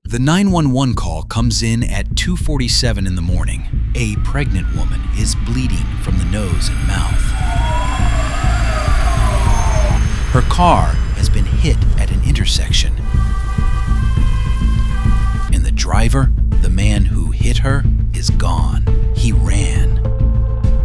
The 911 call comes in at 2:47 in the morning. A pregnant woman is bleeding from the nose and mouth. Her car has been hit at an intersection. And the driver, the man who hit her, is gone. He ran.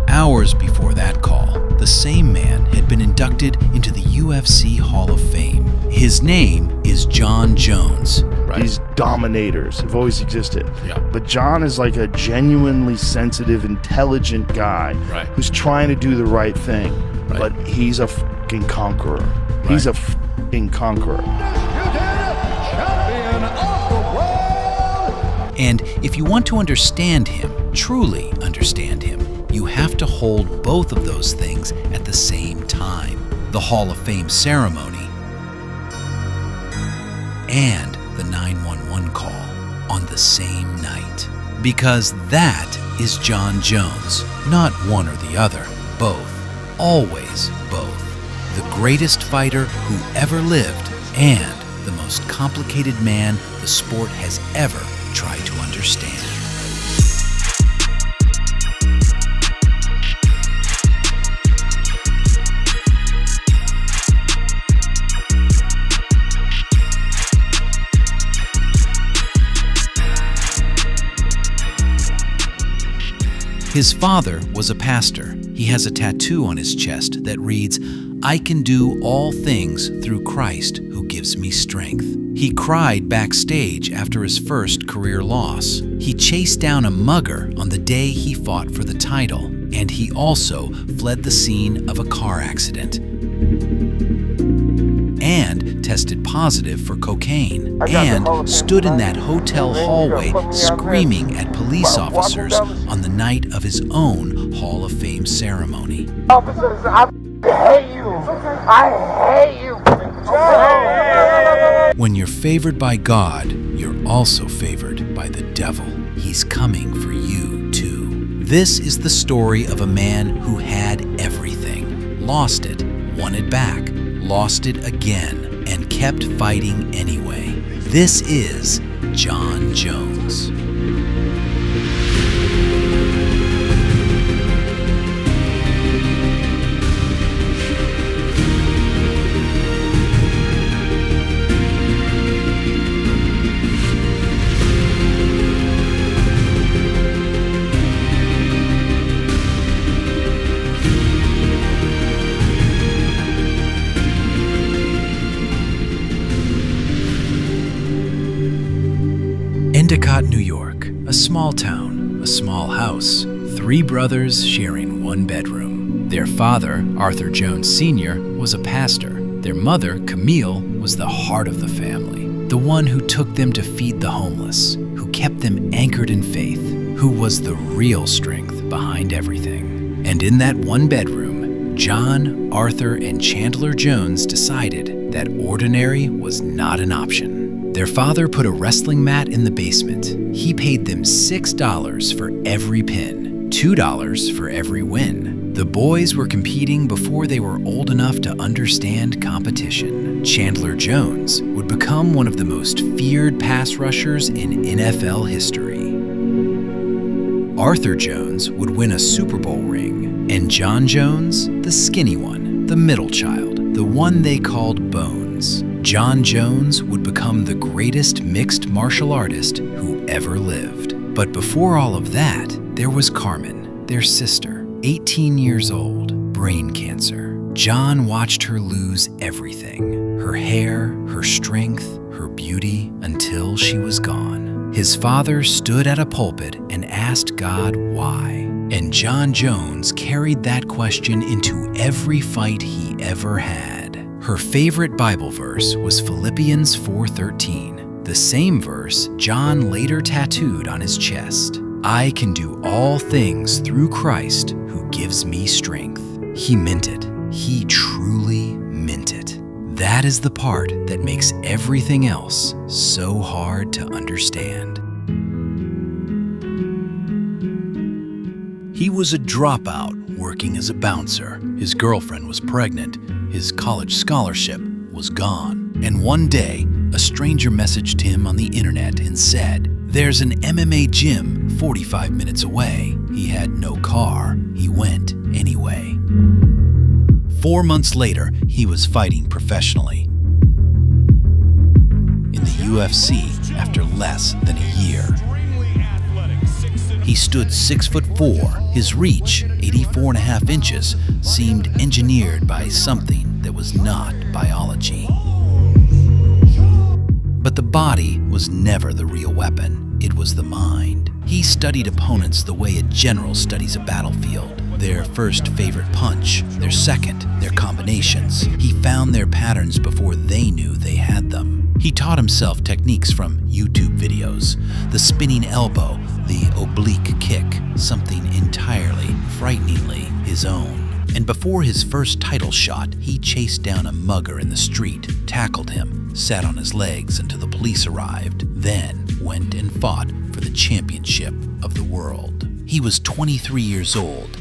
Hours before that call, the same man had been inducted into the UFC Hall of Fame. His name is Jon Jones. Right. These dominators have always existed. Yeah. But Jon is like a genuinely sensitive, intelligent guy who's trying to do the right thing. Right. But he's a fucking conqueror. He's a fucking conqueror. Champion of the world! And if you want to understand him, truly understand him, you have to hold both of those things at the same time. The Hall of Fame ceremony and the 911 call on the same night. Because that is Jon Jones. Not one or the other. Both. Always both. The greatest fighter who ever lived and the most complicated man the sport has ever tried to understand. His father was a pastor. He has a tattoo on his chest that reads, "I can do all things through Christ who gives me strength." He cried backstage after his first career loss. He chased down a mugger on the day he fought for the title, and he also fled the scene of a car accident and tested positive for cocaine, and stood in that hotel hallway screaming at police officers on the night of his own Hall of Fame ceremony. Officers, I hate you. I hate you. When you're favored by God, you're also favored by the devil. He's coming for you too. This is the story of a man who had everything, lost it, won it back, lost it again, and kept fighting anyway. This is Jon Jones. Endicott, New York, a small town, a small house, 3 brothers sharing 1 bedroom. Their father, Arthur Jones Sr., was a pastor. Their mother, Camille, was the heart of the family, the one who took them to feed the homeless, who kept them anchored in faith, who was the real strength behind everything. And in that 1 bedroom, John, Arthur, and Chandler Jones decided that ordinary was not an option. Their father put a wrestling mat in the basement. He paid them $6 for every pin, $2 for every win. The boys were competing before they were old enough to understand competition. Chandler Jones would become one of the most feared pass rushers in NFL history. Arthur Jones would win a Super Bowl ring, and Jon Jones, the skinny one, the middle child, the one they called Bones. Jon Jones would become the greatest mixed martial artist who ever lived. But before all of that, there was Carmen, their sister, 18 years old, brain cancer. Jon watched her lose everything, her hair, her strength, her beauty, until she was gone. His father stood at a pulpit and asked God why. And Jon Jones carried that question into every fight he ever had. Her favorite Bible verse was Philippians 4:13, the same verse Jon later tattooed on his chest. "I can do all things through Christ who gives me strength." He meant it. He truly meant it. That is the part that makes everything else so hard to understand. He was a dropout working as a bouncer. His girlfriend was pregnant. His college scholarship was gone. And one day, A stranger messaged him on the internet and said, "There's an MMA gym 45 minutes away." He had no car. He went anyway. 4 months later, he was fighting professionally in the UFC after less than a year. He stood 6'4". His reach, 84.5 inches, seemed engineered by something that was not biology. But the body was never the real weapon. It was the mind. He studied opponents the way a general studies a battlefield. Their first favorite punch, their second, their combinations. He found their patterns before they knew they had them. He taught himself techniques from YouTube videos. The spinning elbow, the oblique kick, something entirely, frighteningly his own. And before his first title shot, he chased down a mugger in the street, tackled him, sat on his legs until the police arrived, then went and fought for the championship of the world. He was 23 years old.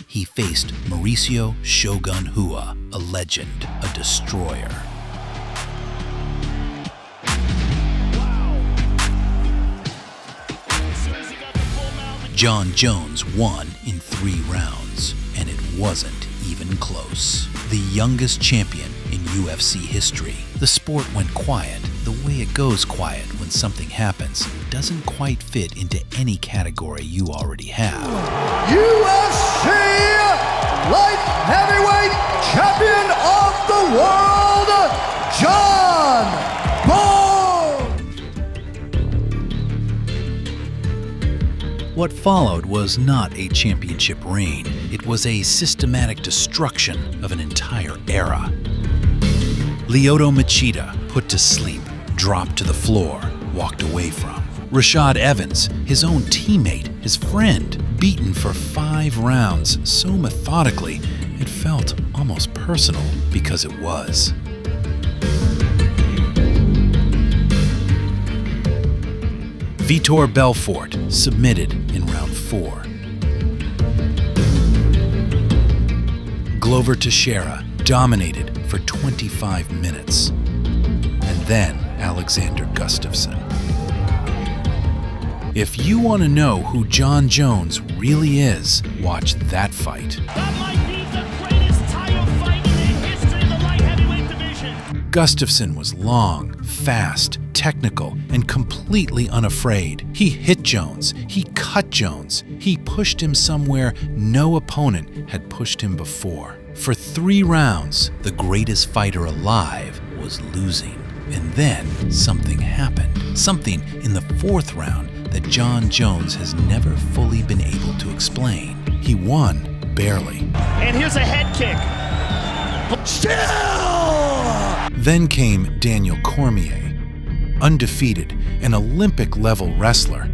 He faced Mauricio Shogun Hua, a legend, a destroyer. Jon Jones won in 3 rounds, and it wasn't even close. The youngest champion in UFC history. The sport went quiet, the way it goes quiet when something happens doesn't quite fit into any category you already have. UFC Light Heavyweight Champion of the World, Jon Jones! What followed was not a championship reign. It was a systematic destruction of an entire era. Lyoto Machida, put to sleep, dropped to the floor, walked away from. Rashad Evans, his own teammate, his friend, beaten for 5 rounds so methodically it felt almost personal because it was. Vitor Belfort submitted in round 4. Glover Teixeira dominated for 25 minutes. And then Alexander Gustafsson. If you want to know who Jon Jones really is, watch that fight. That might be the greatest title fight in the history of the light heavyweight division. Gustafsson was long, fast, technical, and completely unafraid. He hit Jones. He cut Jones. He pushed him somewhere no opponent had pushed him before. For 3 rounds, the greatest fighter alive was losing. And then something happened. Something in the 4th round that Jon Jones has never fully been able to explain. He won barely. And here's a head kick. Still! Then came Daniel Cormier, undefeated, an Olympic-level wrestler.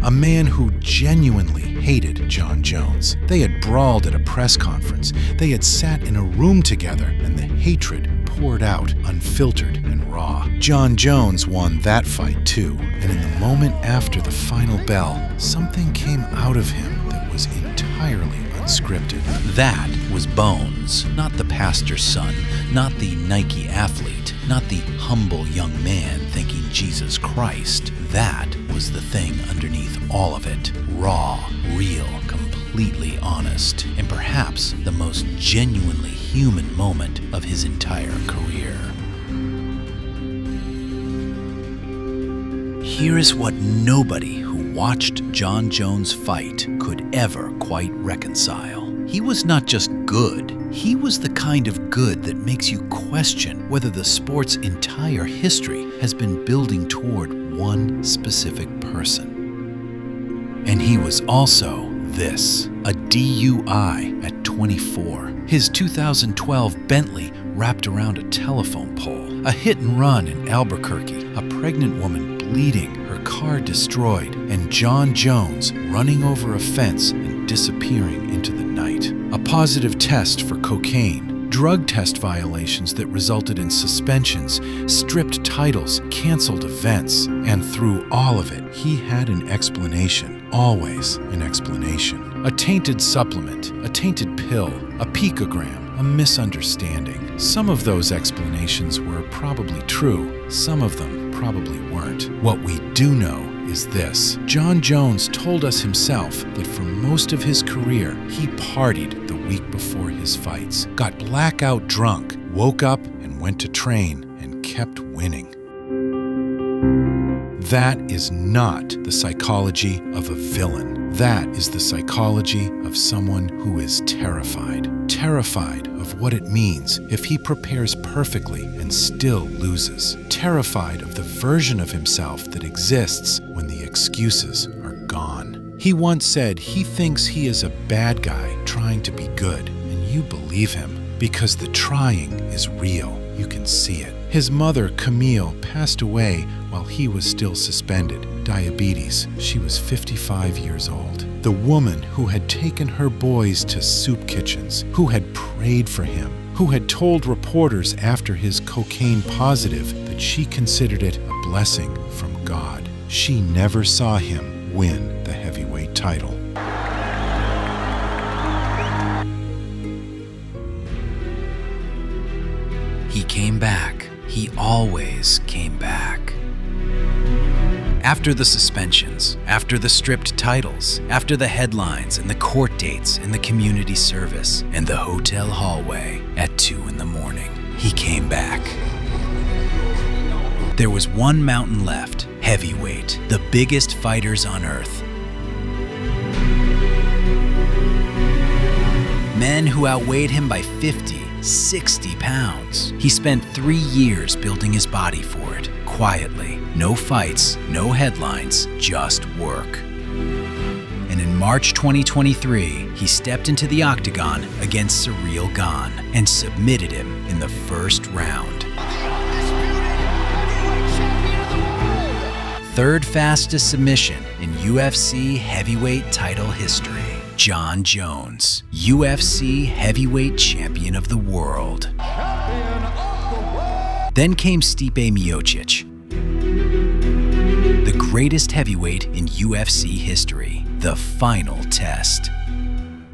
A man who genuinely hated Jon Jones. They had brawled at a press conference. They had sat in a room together, and the hatred poured out, unfiltered and raw. Jon Jones won that fight too, and in the moment after the final bell, something came out of him that was entirely unscripted. That was Bones, not the pastor's son, not the Nike athlete, not the humble young man thinking Jesus Christ. That was the thing underneath all of it. Raw, real, completely honest, and perhaps the most genuinely human moment of his entire career. Here is what nobody who watched Jon Jones fight could ever quite reconcile. He was not just good. He was the kind of good that makes you question whether the sport's entire history has been building toward one specific person. And he was also this, a DUI at 24. His 2012 Bentley wrapped around a telephone pole. A hit and run in Albuquerque, a pregnant woman bleeding, her car destroyed, and Jon Jones running over a fence and disappearing into the night. A positive test for cocaine, drug test violations that resulted in suspensions, stripped titles, canceled events, and through all of it, he had an explanation. Always an explanation. A tainted supplement, a tainted pill, a picogram, a misunderstanding. Some of those explanations were probably true. Some of them probably weren't. What we do know is this. Jon Jones told us himself that for most of his career, he partied the week before his fights, got blackout drunk, woke up and went to train, and kept winning. That is not the psychology of a villain. That is the psychology of someone who is terrified. Terrified of what it means if he prepares perfectly and still loses. Terrified of the version of himself that exists when the excuses are gone. He once said he thinks he is a bad guy trying to be good, and you believe him because the trying is real. You can see it. His mother, Camille, passed away while he was still suspended. Diabetes. She was 55 years old. The woman who had taken her boys to soup kitchens, who had prayed for him, who had told reporters after his cocaine positive that she considered it a blessing from God. She never saw him win the heavyweight title. He came back. He always came back. After the suspensions, after the stripped titles, after the headlines and the court dates and the community service and the hotel hallway at 2 a.m, he came back. There was one mountain left, heavyweight, the biggest fighters on earth. Men who outweighed him by 50, 60 pounds. He spent 3 years building his body for it, quietly. No fights, no headlines, just work. And in March 2023, he stepped into the octagon against Ciryl Gane and submitted him in the first round. Third fastest submission in UFC heavyweight title history. Jon Jones, UFC heavyweight champion of the world. Then came Stipe Miocic, the greatest heavyweight in UFC history, the final test.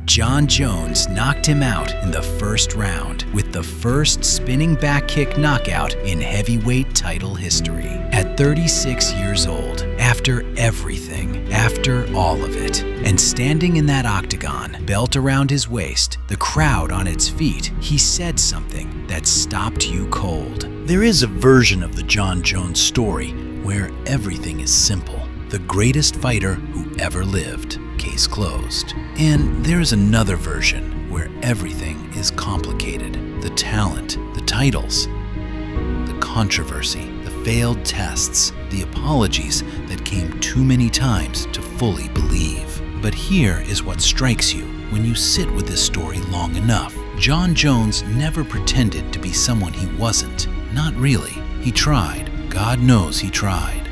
Jon Jones knocked him out in the first round with the first spinning back kick knockout in heavyweight title history. At 36 years old, after everything, after all of it, and standing in that octagon, belt around his waist, the crowd on its feet, he said something that stopped you cold. There is a version of the Jon Jones story where everything is simple. The greatest fighter who ever lived. Case closed. And there's another version where everything is complicated. The talent, the titles, the controversy, the failed tests, the apologies that came too many times to fully believe. But here is what strikes you when you sit with this story long enough. Jon Jones never pretended to be someone he wasn't. Not really. He tried. God knows he tried.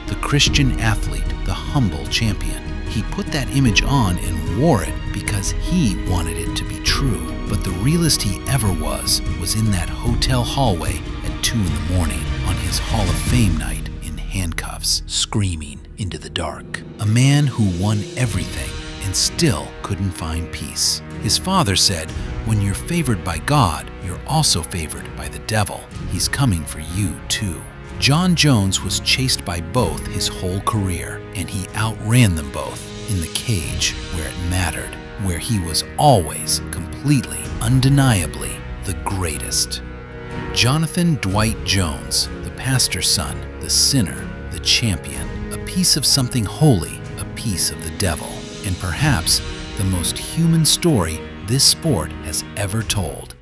The Christian athlete, the humble champion. He put that image on and wore it because he wanted it to be true. But the realest he ever was in that hotel hallway at 2 a.m. on his Hall of Fame night in handcuffs, screaming into the dark. A man who won everything and still couldn't find peace. His father said, when you're favored by God, you're also favored by the devil. He's coming for you too. Jon Jones was chased by both his whole career, and he outran them both in the cage where it mattered, where he was always, completely, undeniably the greatest. Jonathan Dwight Jones, the pastor's son, the sinner, the champion, a piece of something holy, a piece of the devil, and perhaps the most human story this sport has ever told.